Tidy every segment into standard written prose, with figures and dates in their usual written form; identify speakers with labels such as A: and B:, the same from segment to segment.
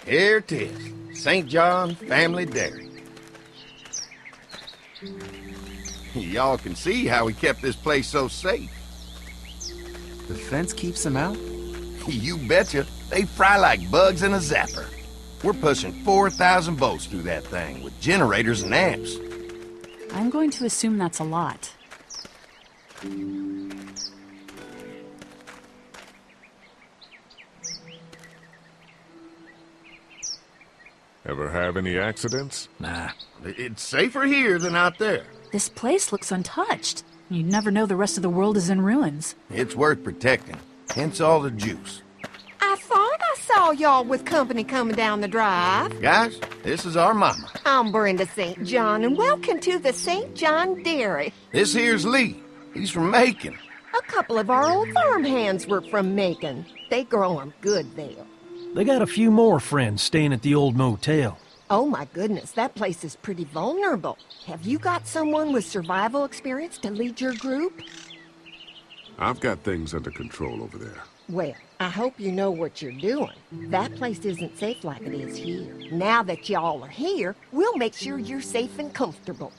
A: Here it is. St. John Family Dairy. Y'all can see how we kept this place so safe.
B: The fence keeps them out?
A: You betcha. They fry like bugs in a zapper. We're pushing 4,000 volts through that thing with generators and amps.
C: I'm going to assume that's a lot.
D: Ever have any accidents?
A: Nah, it's safer here than out there.
C: This place looks untouched. You'd never know the rest of the world is in ruins.
A: It's worth protecting, hence all the juice.
E: I thought I saw y'all with company coming down the drive.
A: Guys, this is our mama.
E: I'm Brenda St. John, and welcome to the St. John Dairy.
A: This here's Lee. He's from Macon.
E: A couple of our old farm hands were from Macon. They grow 'em good there.
F: They got a few more friends staying at the old motel.
E: Oh my goodness, that place is pretty vulnerable. Have you got someone with survival experience to lead your group?
D: I've got things under control over there.
E: Well, I hope you know what you're doing. That place isn't safe like it is here. Now that y'all are here, we'll make sure you're safe and comfortable.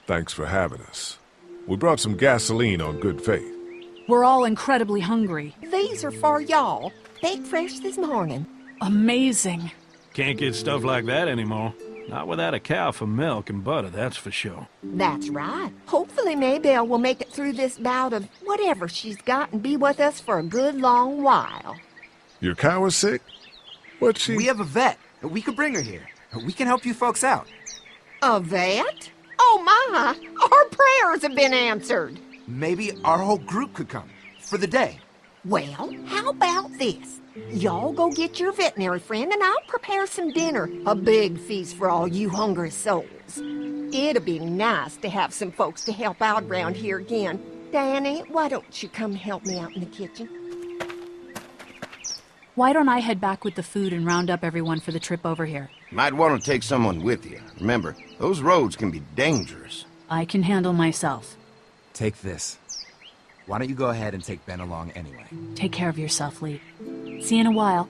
D: Thanks for having us. We brought some gasoline on good faith.
C: We're all incredibly hungry.
E: These are for y'all. Baked fresh this morning.
C: Amazing.
F: Can't get stuff like that anymore. Not without a cow for milk and butter, that's for sure.
E: That's right. Hopefully Maybelle will make it through this bout of whatever she's got and be with us for a good long while.
D: Your cow is sick? What's she...
B: We have a vet. We could bring her here. We can help you folks out.
E: A vet? Oh my! Our prayers have been answered.
B: Maybe our whole group could come. For the day.
E: Well, how about this? Y'all go get your veterinary friend and I'll prepare some dinner. A big feast for all you hungry souls. It'll be nice to have some folks to help out around here again. Danny, why don't you come help me out in the kitchen?
C: Why don't I head back with the food and round up everyone for the trip over here?
A: Might want to take someone with you. Remember, those roads can be dangerous.
C: I can handle myself.
B: Take this. Why don't you go ahead and take Ben along anyway?
C: Take care of yourself, Lee. See you in a while.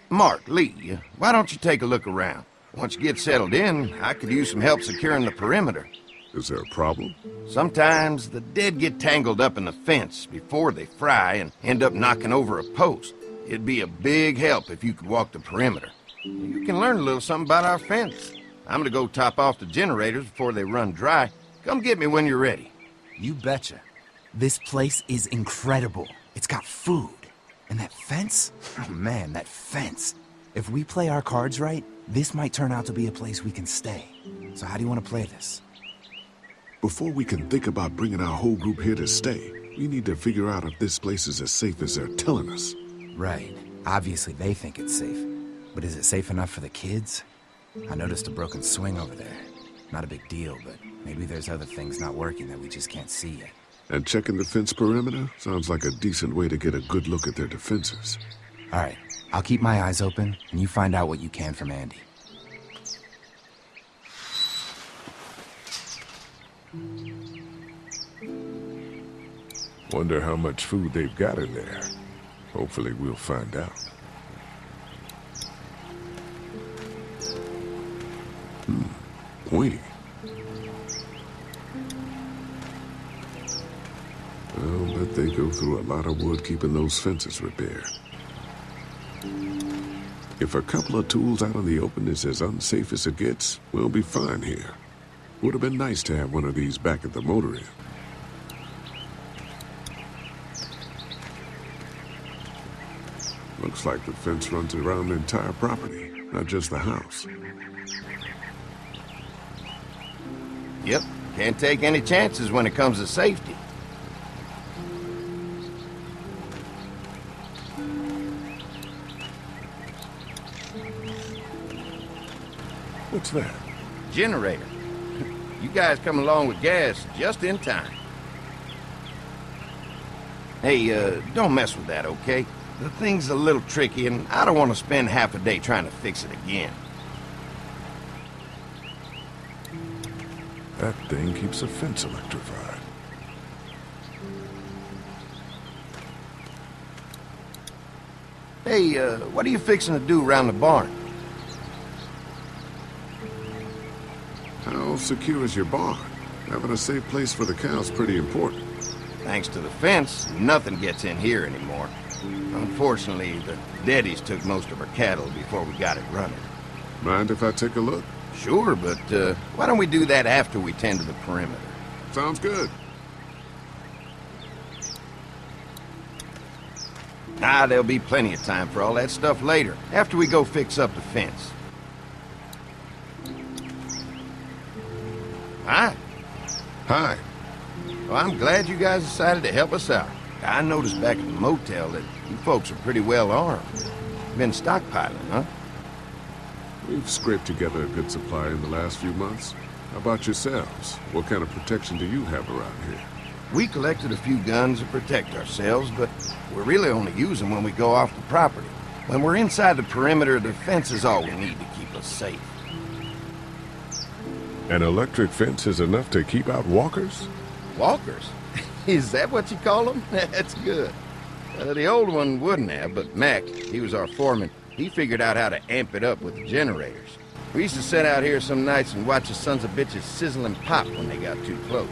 A: Mark, Lee, why don't you take a look around? Once you get settled in, I could use some help securing the perimeter.
D: Is there a problem?
A: Sometimes the dead get tangled up in the fence before they fry and end up knocking over a post. It'd be a big help if you could walk the perimeter. You can learn a little something about our fence. I'm gonna go top off the generators before they run dry. Come get me when you're ready.
B: You betcha. This place is incredible. It's got food. And that fence? Oh man, that fence. If we play our cards right, this might turn out to be a place we can stay. So how do you want to play this?
D: Before we can think about bringing our whole group here to stay, we need to figure out if this place is as safe as they're telling us.
B: Right. Obviously they think it's safe. But is it safe enough for the kids? I noticed a broken swing over there. Not a big deal, but maybe there's other things not working that we just can't see yet.
D: And checking the fence perimeter sounds like a decent way to get a good look at their defenses.
B: All right. I'll keep my eyes open, and you find out what you can from Andy.
D: Wonder how much food they've got in there. Hopefully we'll find out. Pointy. I'll bet they go through a lot of wood keeping those fences repaired. If a couple of tools out in the open is as unsafe as it gets, we'll be fine here. Would have been nice to have one of these back at the motor inn. Looks like the fence runs around the entire property, not just the house.
A: Yep, can't take any chances when it comes to safety.
D: What's that?
A: Generator. You guys come along with gas just in time. Hey, don't mess with that, okay? The thing's a little tricky, and I don't want to spend half a day trying to fix it again.
D: That thing keeps a fence electrified.
A: Hey, what are you fixing to do around the barn?
D: How secure is your barn? Having a safe place for the cows pretty important.
A: Thanks to the fence, nothing gets in here anymore. Unfortunately, the Daddies took most of our cattle before we got it running.
D: Mind if I take a look?
A: Sure, but why don't we do that after we tend to the perimeter?
D: Sounds good.
A: Ah, there'll be plenty of time for all that stuff later, after we go fix up the fence. Hi.
D: Hi.
A: Well, I'm glad you guys decided to help us out. I noticed back at the motel that you folks are pretty well armed. Been stockpiling, huh?
D: We've scraped together a good supply in the last few months. How about yourselves? What kind of protection do you have around here?
A: We collected a few guns to protect ourselves, but we really only use them when we go off the property. When we're inside the perimeter, the fence is all we need to keep us safe.
D: An electric fence is enough to keep out walkers?
A: Walkers? Is that what you call them? That's good. The old one wouldn't have, but Mac, he was our foreman, he figured out how to amp it up with the generators. We used to sit out here some nights and watch the sons of bitches sizzle and pop when they got too close.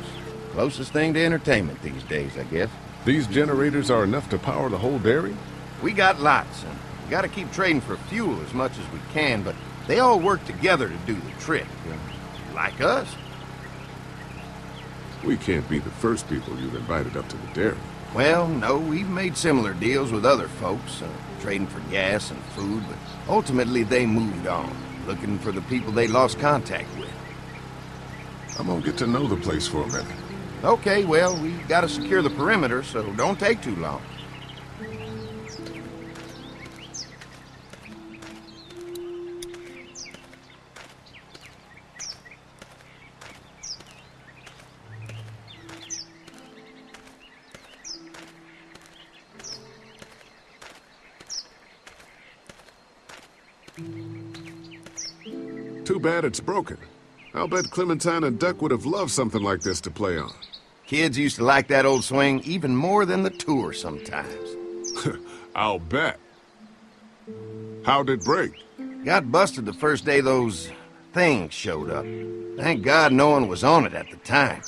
A: Closest thing to entertainment these days, I guess.
D: These generators are enough to power the whole dairy?
A: We got lots, and we gotta keep trading for fuel as much as we can, but they all work together to do the trick. Like us.
D: We can't be the first people you've invited up to the dairy.
A: Well, no, we've made similar deals with other folks, trading for gas and food, but ultimately they moved on, looking for the people they lost contact with.
D: I'm gonna get to know the place for a minute.
A: Okay, well, we gotta secure the perimeter, so don't take too long.
D: Too bad it's broken. I'll bet Clementine and Duck would have loved something like this to play on.
A: Kids used to like that old swing even more than the tour sometimes.
D: I'll bet. How'd it break?
A: Got busted the first day those things showed up. Thank God no one was on it at the time.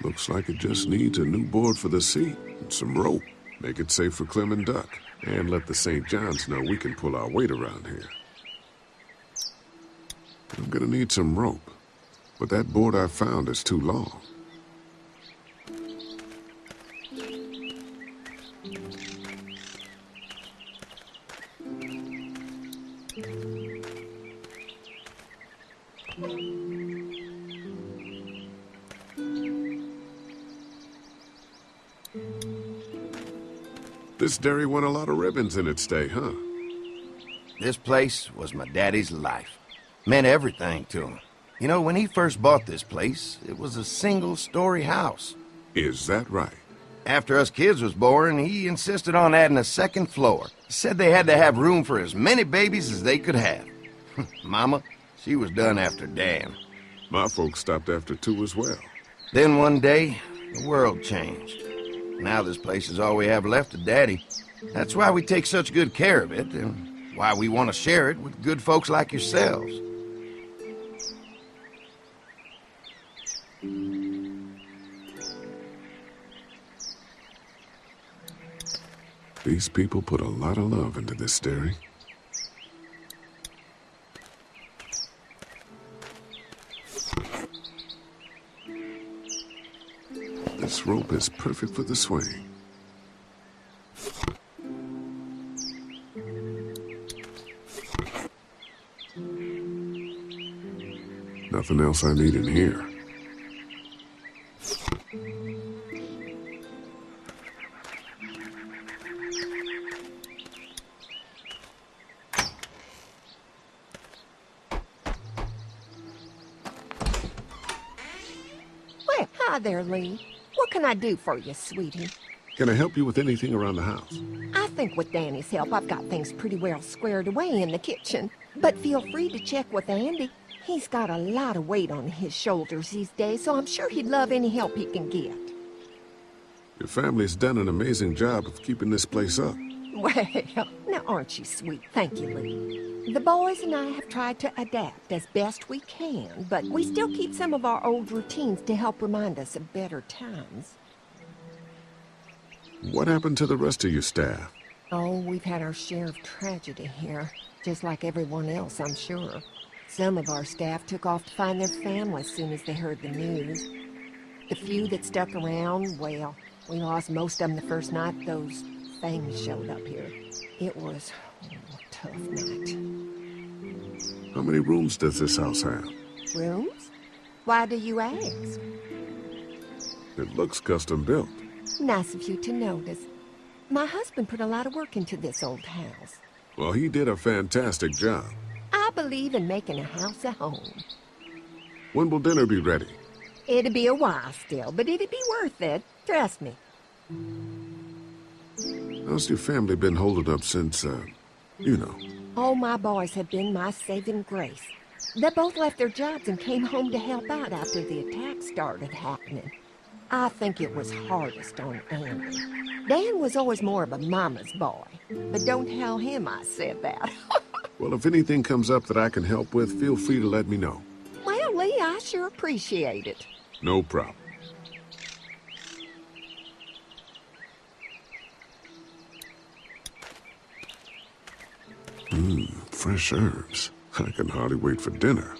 D: Looks like it just needs a new board for the seat and some rope. Make it safe for Clem and Duck. And let the St. John's know we can pull our weight around here. I'm gonna need some rope, but that board I found is too long. This dairy won a lot of ribbons in its day, huh?
A: This place was my daddy's life. Meant everything to him. You know, when he first bought this place, it was a single-story house.
D: Is that right?
A: After us kids was born, he insisted on adding a second floor. Said they had to have room for as many babies as they could have. Mama, she was done after Dan.
D: My folks stopped after 2 as well.
A: Then one day, the world changed. Now this place is all we have left of Daddy. That's why we take such good care of it, and why we want to share it with good folks like yourselves.
D: These people put a lot of love into this dairy. This rope is perfect for the swing. Nothing else I need in here.
E: Well, hi there, Lee. What can I do for you, sweetie?
D: Can I help you with anything around the house?
E: I think with Danny's help, I've got things pretty well squared away in the kitchen. But feel free to check with Andy. He's got a lot of weight on his shoulders these days, so I'm sure he'd love any help he can get.
D: Your family's done an amazing job of keeping this place up.
E: Well, now aren't you sweet? Thank you, Lee. The boys and I have tried to adapt as best we can, but we still keep some of our old routines to help remind us of better times.
D: What happened to the rest of your staff?
E: Oh, we've had our share of tragedy here, just like everyone else, I'm sure. Some of our staff took off to find their families as soon as they heard the news. The few that stuck around, well, we lost most of them the first night those things showed up here. It was a tough night.
D: How many rooms does this house have?
E: Rooms? Why do you ask?
D: It looks custom built.
E: Nice of you to notice. My husband put a lot of work into this old house.
D: Well, he did a fantastic job.
E: I believe in making a house a home.
D: When will dinner be ready?
E: It'll be a while still, but it'll be worth it. Trust me.
D: How's your family been holding up since, you know?
E: All my boys have been my saving grace. They both left their jobs and came home to help out after the attack started happening. I think it was hardest on Andy. Dan was always more of a mama's boy, but don't tell him I said that.
D: Well, if anything comes up that I can help with, feel free to let me know.
E: Well, Lee, I sure appreciate it.
D: No problem. Fresh herbs. I can hardly wait for dinner.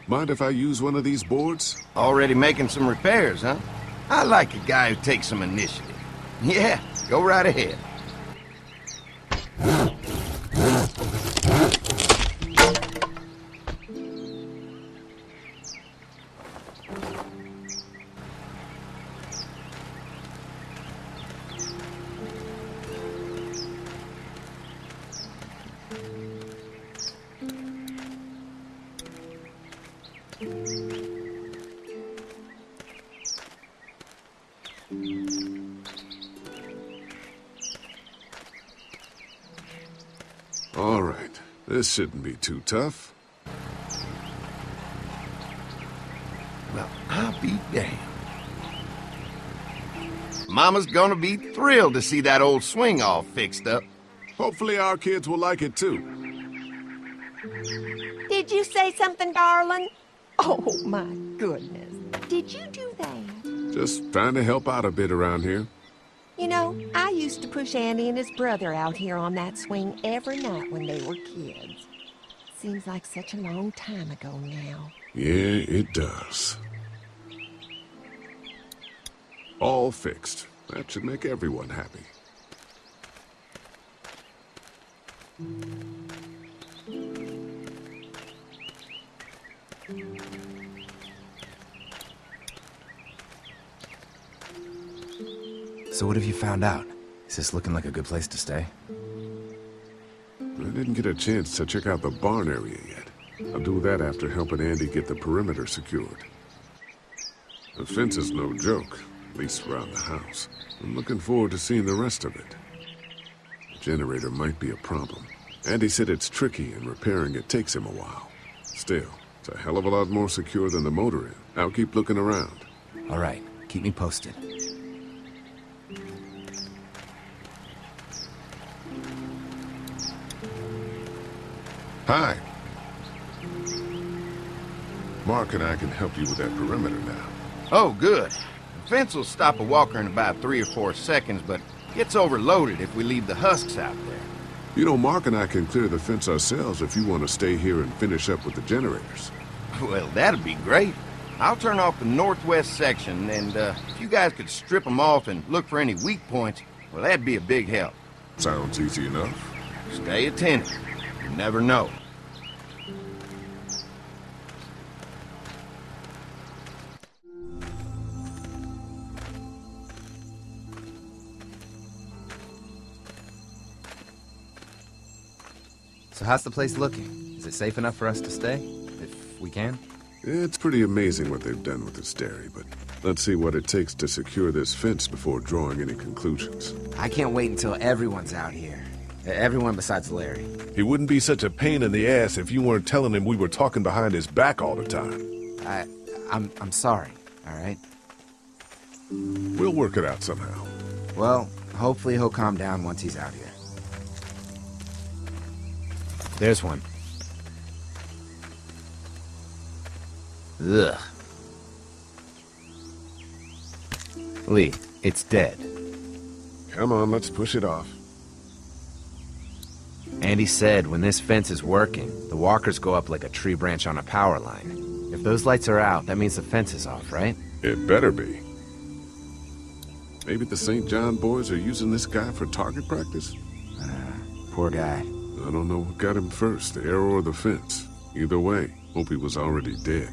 D: Mind if I use one of these boards?
A: Already making some repairs, huh? I like a guy who takes some initiative. Yeah, go right ahead.
D: All right, this shouldn't be too tough.
A: Well, I'll be damned. Mama's gonna be thrilled to see that old swing all fixed up.
D: Hopefully our kids will like it too.
E: Did you say something, darling? Oh, my goodness. Did you do that?
D: Just trying to help out a bit around here.
E: You know, I used to push Andy and his brother out here on that swing every night when they were kids. Seems like such a long time ago now.
D: Yeah, it does. All fixed. That should make everyone happy.
B: So what have you found out? Is this looking like a good place to stay?
D: I didn't get a chance to check out the barn area yet. I'll do that after helping Andy get the perimeter secured. The fence is no joke, at least around the house. I'm looking forward to seeing the rest of it. The generator might be a problem. Andy said it's tricky and repairing it takes him a while. Still, it's a hell of a lot more secure than the motor inn. I'll keep looking around.
B: All right, keep me posted.
D: Hi. Mark and I can help you with that perimeter now.
A: Oh, good. The fence will stop a walker in about 3 or 4 seconds, but gets overloaded if we leave the husks out there.
D: You know, Mark and I can clear the fence ourselves if you want to stay here and finish up with the generators.
A: Well, that'd be great. I'll turn off the northwest section, and if you guys could strip them off and look for any weak points, well, that'd be a big help.
D: Sounds easy enough.
A: Stay attentive. You never know.
B: So how's the place looking? Is it safe enough for us to stay? If we can?
D: It's pretty amazing what they've done with this dairy, but let's see what it takes to secure this fence before drawing any conclusions.
B: I can't wait until everyone's out here. Everyone besides Larry.
G: He wouldn't be such a pain in the ass if you weren't telling him we were talking behind his back all the time.
B: I'm sorry, all right?
D: We'll work it out somehow.
B: Well, hopefully he'll calm down once he's out here. There's one. Ugh. Lee, it's dead.
D: Come on, let's push it off.
B: Andy said when this fence is working, the walkers go up like a tree branch on a power line. If those lights are out, that means the fence is off, right?
D: It better be. Maybe the St. John boys are using this guy for target practice?
B: Poor guy.
D: I don't know what got him first, the arrow or the fence. Either way, hope he was already dead.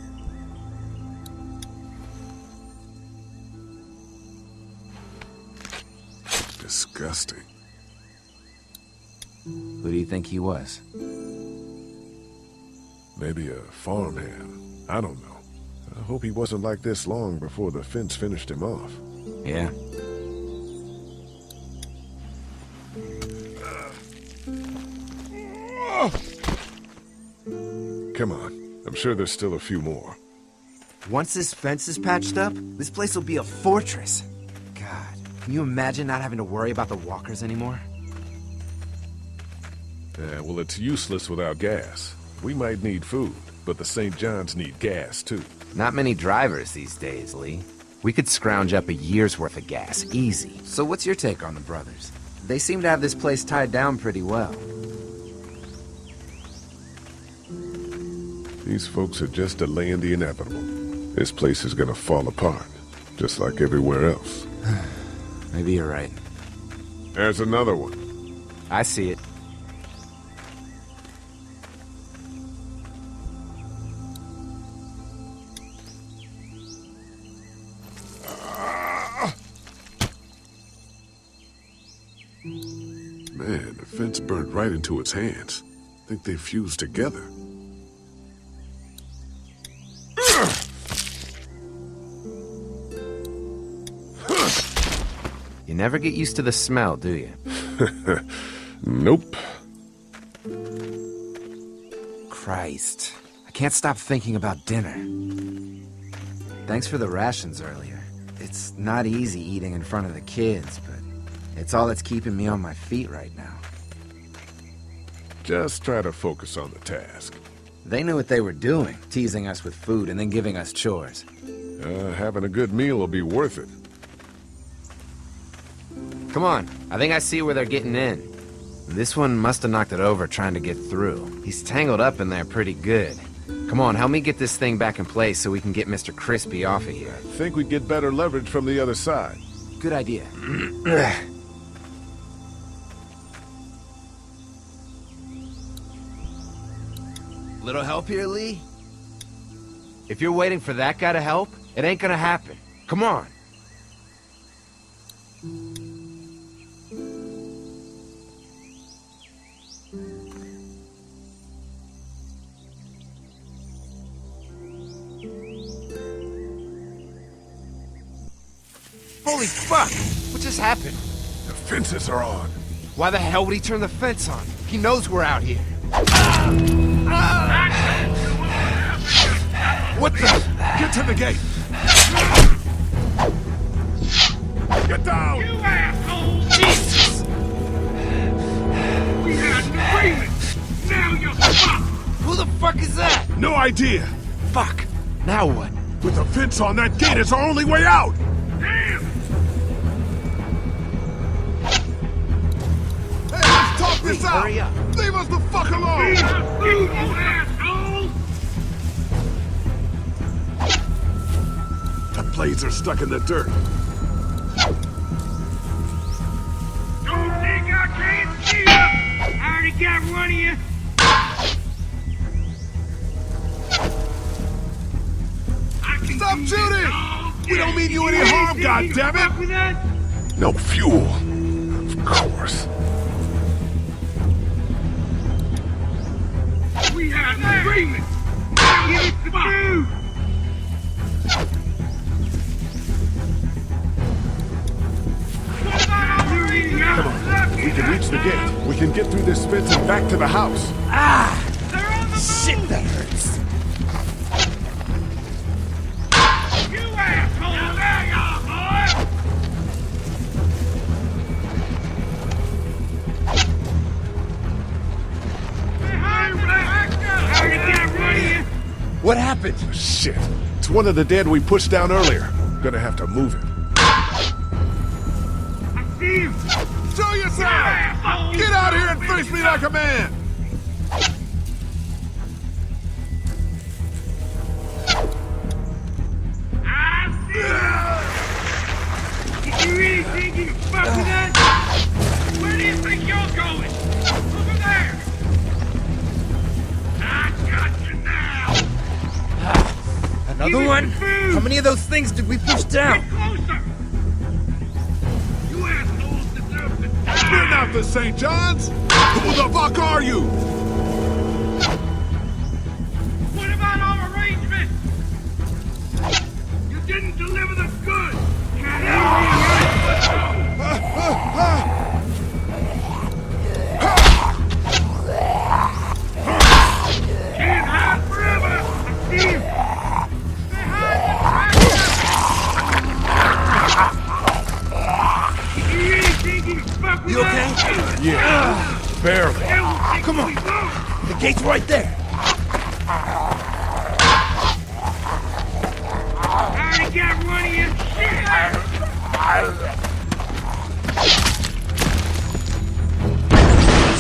D: Disgusting.
B: Who do you think he was?
G: Maybe a farmhand. I don't know. I hope he wasn't like this long before the fence finished him off.
B: Yeah.
G: Come on. I'm sure there's still a few more.
B: Once this fence is patched up, this place will be a fortress. God, can you imagine not having to worry about the walkers anymore?
G: Yeah, well, it's useless without gas. We might need food, but the St. John's need gas, too.
B: Not many drivers these days, Lee. We could scrounge up a year's worth of gas, easy. So what's your take on the brothers? They seem to have this place tied down pretty well.
D: These folks are just delaying the inevitable. This place is gonna fall apart, just like everywhere else.
B: Maybe you're right.
D: There's another one.
B: I see it.
D: Man, the fence burned right into its hands. I think they fused together.
B: You never get used to the smell, do you?
D: Nope.
B: Christ. I can't stop thinking about dinner. Thanks for the rations earlier. It's not easy eating in front of the kids, but it's all that's keeping me on my feet right now.
D: Just try to focus on the task.
B: They knew what they were doing, teasing us with food and then giving us chores.
D: Having a good meal will be worth it.
B: Come on, I think I see where they're getting in. This one must have knocked it over trying to get through. He's tangled up in there pretty good. Come on, help me get this thing back in place so we can get Mr. Crispy off of here.
G: Think we'd get better leverage from the other side.
B: Good idea. Little help here, Lee? If you're waiting for that guy to help, it ain't gonna happen. Come on. Holy fuck! What just happened?
G: The fences are on.
B: Why the hell would he turn the fence on? He knows we're out here.
G: What the? Get to the gate! Get down!
H: You asshole! Jesus! We had an agreement! Now you're fucked!
B: Who the fuck is that?
G: No idea!
B: Fuck! Now what?
G: With the fence on that gate, it's our only way out!
H: Damn!
G: Hey, let's talk this out!
B: Hurry up.
G: Leave us the fuck alone!
H: Leave us food, you asshole!
G: The blades are stuck in the dirt.
H: Don't think I can't see you! I already got one of you!
G: Stop shooting! We don't mean you any harm, goddammit! No fuel. Of course.
H: We had an agreement! Now give us the food!
D: We can reach the gate. We can get through this fence and back to the house.
B: Shit, that hurts.
H: You asshole! There you are, boy!
B: What happened?
D: Shit. It's one of the dead we pushed down earlier. Gonna have to move him.
H: Steve!
G: Show yourself! Get out here and face me like a man!
H: Did you really think you could fuck with us? Where do you think you're going? Over there! I got you now!
B: Another
H: Give me
B: one?
H: some food.
B: How many of those things did we push down?
H: Get closer! You assholes deserve to die!
G: We're not the St. John's! Who the fuck are you?
H: What about our arrangement? You didn't deliver the goods! Can't Can't hide forever! Steve! Behind the tractor! You really think you can fuck with
B: You okay?
H: us?
G: Yeah, barely.
H: Come on!
B: The gate's right there.
H: I already got one of you!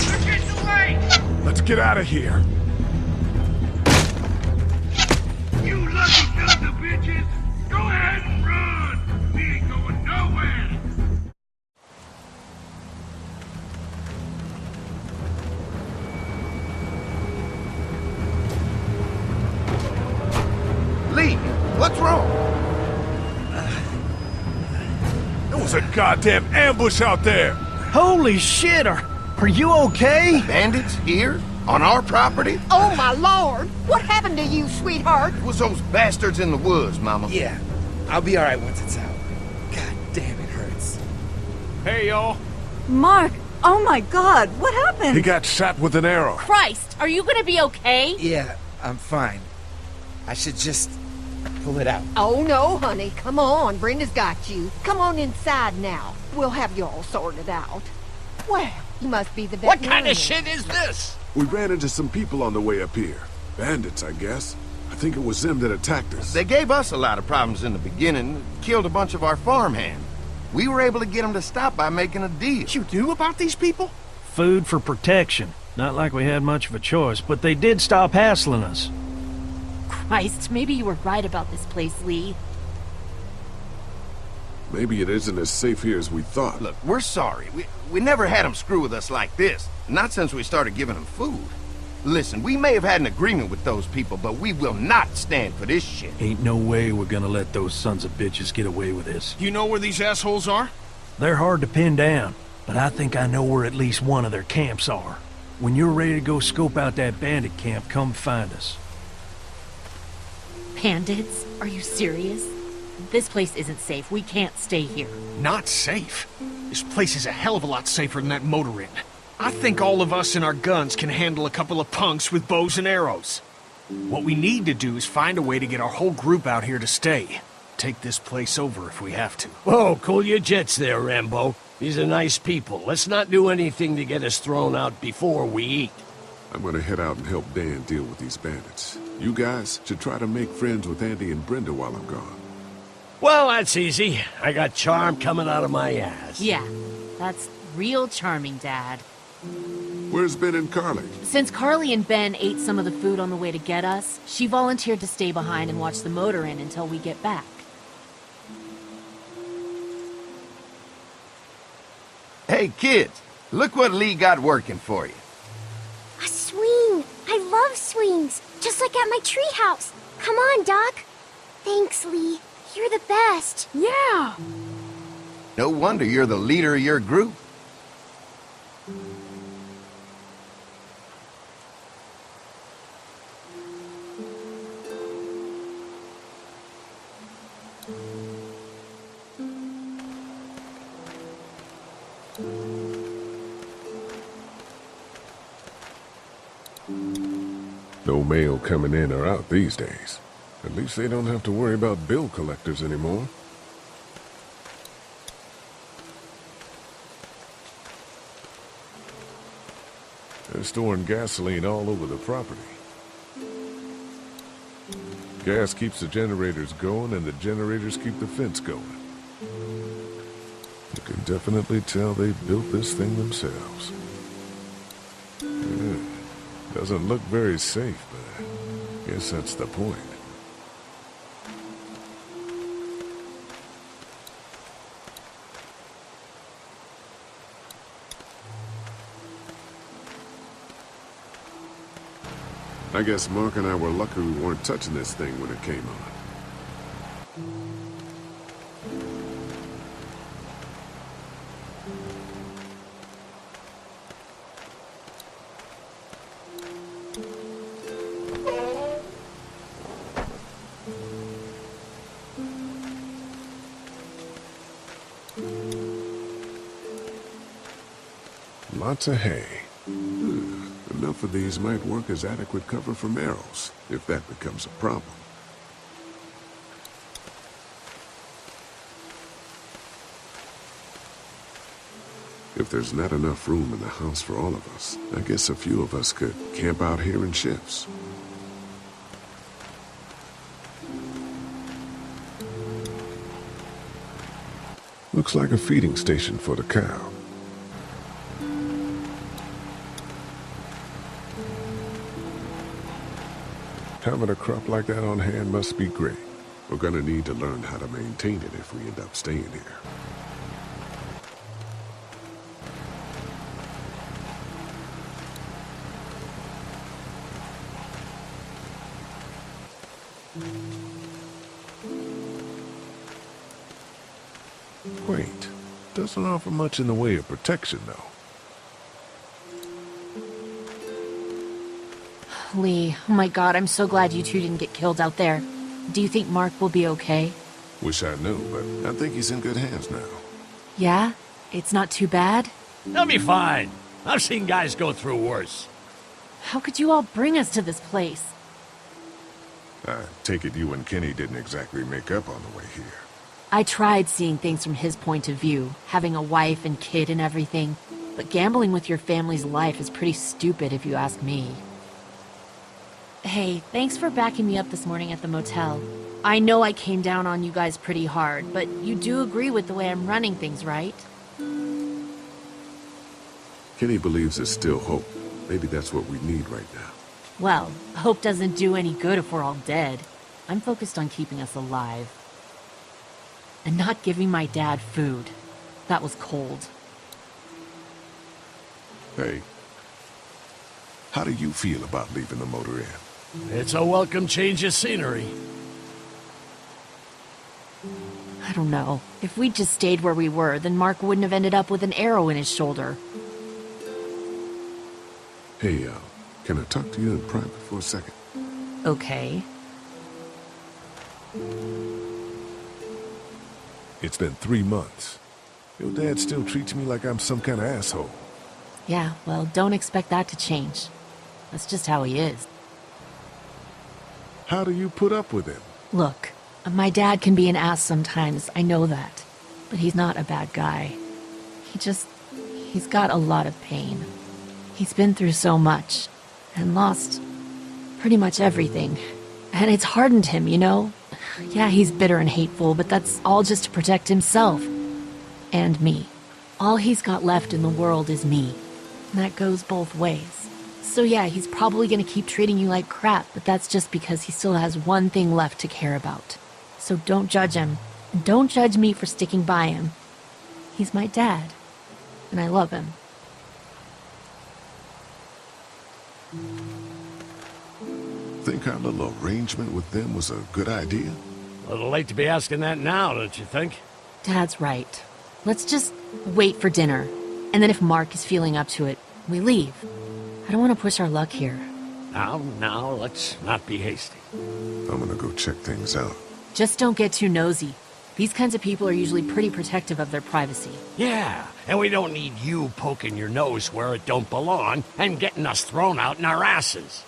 H: Shit! They're getting away!
G: Let's get out of here.
H: You lucky sons of bitches! Go ahead and run! We ain't going nowhere!
A: Lee, what's wrong?
G: There was a goddamn ambush out there.
F: Holy shit, are you okay?
A: Bandits here? On our property?
E: Oh, my Lord! What happened to you, sweetheart?
A: It was those bastards in the woods, Mama.
B: Yeah, I'll be alright once it's out. God damn, it hurts.
F: Hey, y'all.
C: Mark, oh my god, what
D: He
C: happened?
D: got shot with an arrow.
I: Christ, are you gonna be okay?
B: Yeah, I'm fine. I should just pull it out.
E: Oh, no, honey. Come on. Brenda's got you. Come on inside now. We'll have you all sorted out. Well, you must be the
J: What kind
E: veterinarian.
J: of shit is this?
D: We ran into some people on the way up here. Bandits, I guess. I think it was them that attacked us.
A: They gave us a lot of problems in the beginning, killed a bunch of our farmhands. We were able to get them to stop by making a deal.
J: You knew about these people?
F: Food for protection. Not like we had much of a choice, but they did stop hassling us.
I: Christ, maybe you were right about this place, Lee.
D: Maybe it isn't as safe here as we thought.
A: Look, we're sorry. We never had them screw with us like this. Not since we started giving them food. Listen, we may have had an agreement with those people, but we will not stand for this shit.
F: Ain't no way we're gonna let those sons of bitches get away with this.
J: You know where these assholes are?
F: They're hard to pin down, but I think I know where at least one of their camps are. When you're ready to go scope out that bandit camp, come find us.
I: Bandits? Are you serious? This place isn't safe. We can't stay here.
J: Not safe. This place is a hell of a lot safer than that motor inn. I think all of us and our guns can handle a couple of punks with bows and arrows. What we need to do is find a way to get our whole group out here to stay. Take this place over if we have to.
K: Whoa, cool your jets there, Rambo. These are nice people. Let's not do anything to get us thrown out before we eat.
D: I'm gonna head out and help Dan deal with these bandits. You guys should try to make friends with Andy and Brenda while I'm gone.
K: Well, that's easy. I got charm coming out of my ass.
I: Yeah, that's real charming, Dad.
D: Where's Ben and Carly?
I: Since Carly and Ben ate some of the food on the way to get us, she volunteered to stay behind and watch the motor inn until we get back.
A: Hey, kids, look what Lee got working for you.
L: A swing! I love swings! Just like at my treehouse! Come on, Doc! Thanks, Lee. You're the best.
C: Yeah.
A: No wonder you're the leader of your group.
D: No mail coming in or out these days. At least they don't have to worry about bill collectors anymore. They're storing gasoline all over the property. Gas keeps the generators going, and the generators keep the fence going. You can definitely tell they built this thing themselves. Yeah, doesn't look very safe, but I guess that's the point. I guess Mark and I were lucky we weren't touching this thing when it came on. Lots of hay. Enough of these might work as adequate cover from arrows, if that becomes a problem. If there's not enough room in the house for all of us, I guess a few of us could camp out here in shifts. Looks like a feeding station for the cow. Having a crop like that on hand must be great. We're gonna need to learn how to maintain it if we end up staying here. Wait, doesn't offer much in the way of protection, though.
I: Lee, oh my god, I'm so glad you two didn't get killed out there. Do you think Mark will be okay?
D: Wish I knew, but I think he's in good hands now.
I: Yeah? It's not too bad?
K: They'll be fine. I've seen guys go through worse.
I: How could you all bring us to this place?
D: I take it you and Kenny didn't exactly make up on the way here.
I: I tried seeing things from his point of view, having a wife and kid and everything, but gambling with your family's life is pretty stupid if you ask me. Hey, thanks for backing me up this morning at the motel. I know I came down on you guys pretty hard, but you do agree with the way I'm running things, right?
D: Kenny believes there's still hope. Maybe that's what we need right now.
I: Well, hope doesn't do any good if we're all dead. I'm focused on keeping us alive. And not giving my dad food. That was cold.
D: Hey, how do you feel about leaving the motor inn?
K: It's a welcome change of scenery.
I: I don't know. If we'd just stayed where we were, then Mark wouldn't have ended up with an arrow in his shoulder.
D: Hey, can I talk to you in private for a second?
I: Okay.
D: It's been 3 months. Your dad still treats me like I'm some kind of asshole.
I: Yeah, well, don't expect that to change. That's just how he is.
D: How do you put up with him?
I: Look, my dad can be an ass sometimes, I know that. But he's not a bad guy. He's got a lot of pain. He's been through so much, and lost pretty much everything. And it's hardened him, you know? Yeah, he's bitter and hateful, but that's all just to protect himself. And me. All he's got left in the world is me. And that goes both ways. So yeah, he's probably gonna keep treating you like crap, but that's just because he still has one thing left to care about. So don't judge him. And don't judge me for sticking by him. He's my dad. And I love him.
D: Think our little arrangement with them was a good idea?
K: A little late to be asking that now, don't you think?
I: Dad's right. Let's just wait for dinner. And then if Mark is feeling up to it, we leave. I don't want to push our luck here.
K: Now, let's not be hasty.
D: I'm gonna go check things out.
I: Just don't get too nosy. These kinds of people are usually pretty protective of their privacy.
K: Yeah, and we don't need you poking your nose where it don't belong and getting us thrown out in our asses.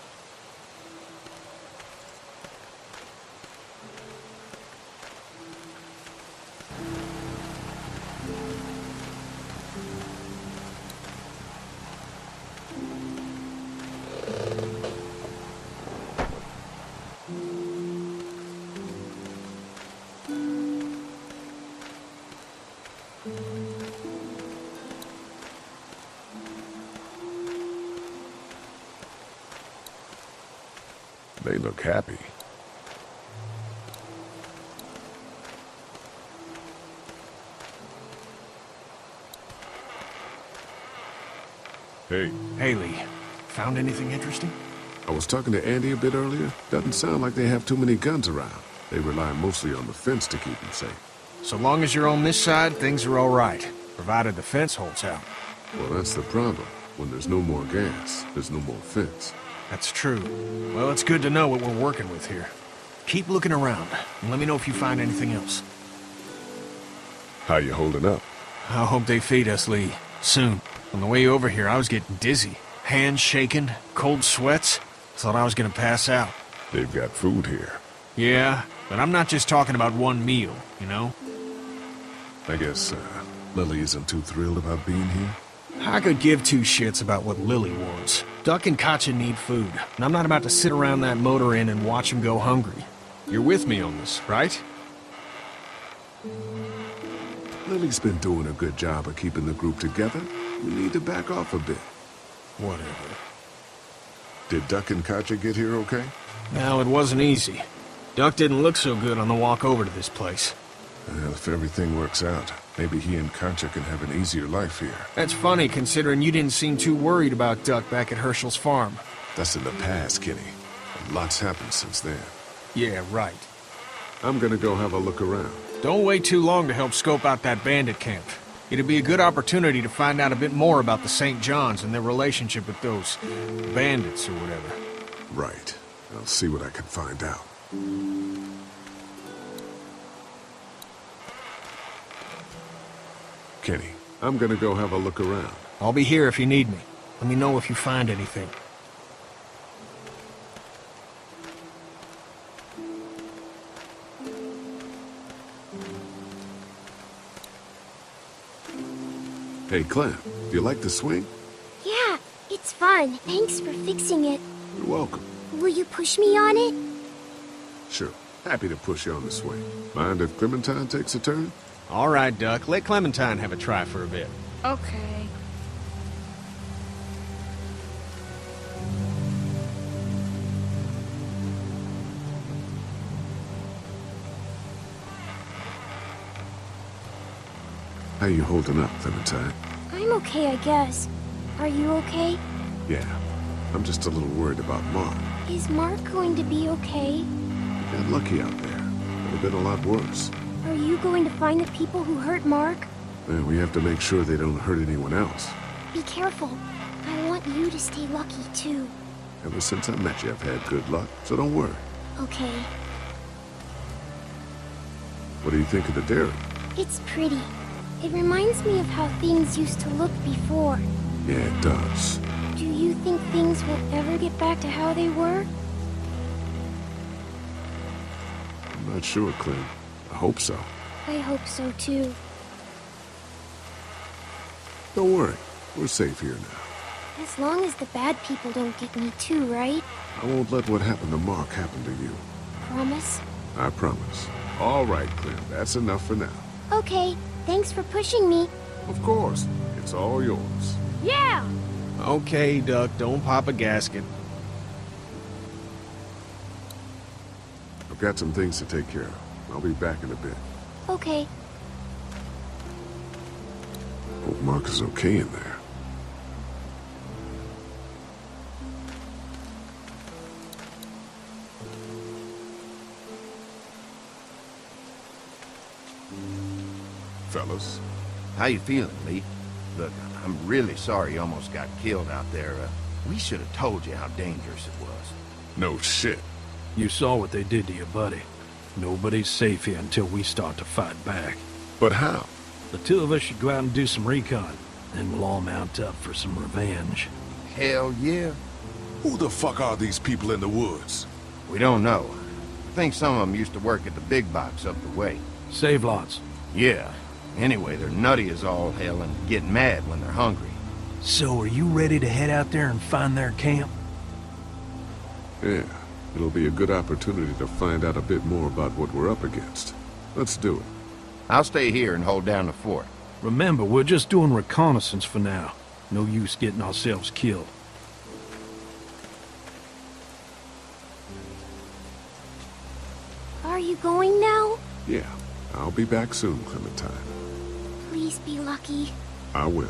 D: They look happy. Hey.
J: Haley, found anything interesting?
D: I was talking to Andy a bit earlier. Doesn't sound like they have too many guns around. They rely mostly on the fence to keep them safe.
J: So long as you're on this side, things are all right, provided the fence holds out.
D: Well, that's the problem. When there's no more gas, there's no more fence.
J: That's true. Well, it's good to know what we're working with here. Keep looking around, and let me know if you find anything else.
D: How you holding up?
J: I hope they feed us, Lee. Soon. On the way over here, I was getting dizzy. Hands shaking, cold sweats. Thought I was gonna pass out.
D: They've got food here.
J: Yeah, but I'm not just talking about one meal, you know?
D: I guess, Lily isn't too thrilled about being here?
J: I could give two shits about what Lily wants. Duck and Katjaa need food, and I'm not about to sit around that motor inn and watch them go hungry. You're with me on this, right?
D: Lily's been doing a good job of keeping the group together. We need to back off a bit.
J: Whatever.
D: Did Duck and Katjaa get here okay?
J: Well, it wasn't easy. Duck didn't look so good on the walk over to this place.
D: Well, if everything works out, maybe he and Katjaa can have an easier life here.
J: That's funny, considering you didn't seem too worried about Duck back at Herschel's farm.
D: That's in the past, Kenny. A lot's happened since then.
J: Yeah, right.
D: I'm gonna go have a look around.
J: Don't wait too long to help scope out that bandit camp. It'd be a good opportunity to find out a bit more about the St. Johns and their relationship with those bandits or whatever.
D: Right. I'll see what I can find out. Kenny, I'm gonna go have a look around.
J: I'll be here if you need me. Let me know if you find anything.
D: Hey, Clem, do you like the swing?
L: Yeah, it's fun. Thanks for fixing it.
D: You're welcome.
L: Will you push me on it?
D: Sure. Happy to push you on the swing. Mind if Clementine takes a turn?
J: All right, Duck. Let Clementine have a try for a bit.
C: Okay.
D: How you holding up, Clementine?
L: I'm okay, I guess. Are you okay?
D: Yeah. I'm just a little worried about Mark.
L: Is Mark going to be okay?
D: You got lucky out there. Could have been a lot worse.
L: Are you going to find the people who hurt Mark?
D: Well, we have to make sure they don't hurt anyone else.
L: Be careful. I want you to stay lucky, too.
D: Ever since I met you, I've had good luck, so don't worry.
L: Okay.
D: What do you think of the dairy?
L: It's pretty. It reminds me of how things used to look before.
D: Yeah, it does.
L: Do you think things will ever get back to how they were?
D: I'm not sure, Clem. I hope so.
L: I hope so, too.
D: Don't worry. We're safe here now.
L: As long as the bad people don't get me too, right?
D: I won't let what happened to Mark happen to you.
L: Promise?
D: I promise. All right, Clem. That's enough for now.
L: Okay. Thanks for pushing me.
D: Of course. It's all yours.
L: Yeah!
J: Okay, Duck. Don't pop a gasket.
D: I've got some things to take care of. I'll be back in a bit.
L: Okay.
D: Hope Mark is okay in there. Fellas.
A: How you feeling, Lee? Look, I'm really sorry you almost got killed out there. We should have told you how dangerous it was.
D: No shit.
F: You saw what they did to your buddy. Nobody's safe here until we start to fight back.
D: But how?
F: The two of us should go out and do some recon. Then we'll all mount up for some revenge.
A: Hell yeah.
G: Who the fuck are these people in the woods?
A: We don't know. I think some of them used to work at the big box up the way.
F: Save lots.
A: Yeah. Anyway, they're nutty as all hell and get mad when they're hungry.
F: So are you ready to head out there and find their camp?
D: Yeah. It'll be a good opportunity to find out a bit more about what we're up against. Let's do it.
A: I'll stay here and hold down the fort.
F: Remember, we're just doing reconnaissance for now. No use getting ourselves killed.
L: Are you going now?
D: Yeah, I'll be back soon, Clementine.
L: Please be lucky.
D: I will.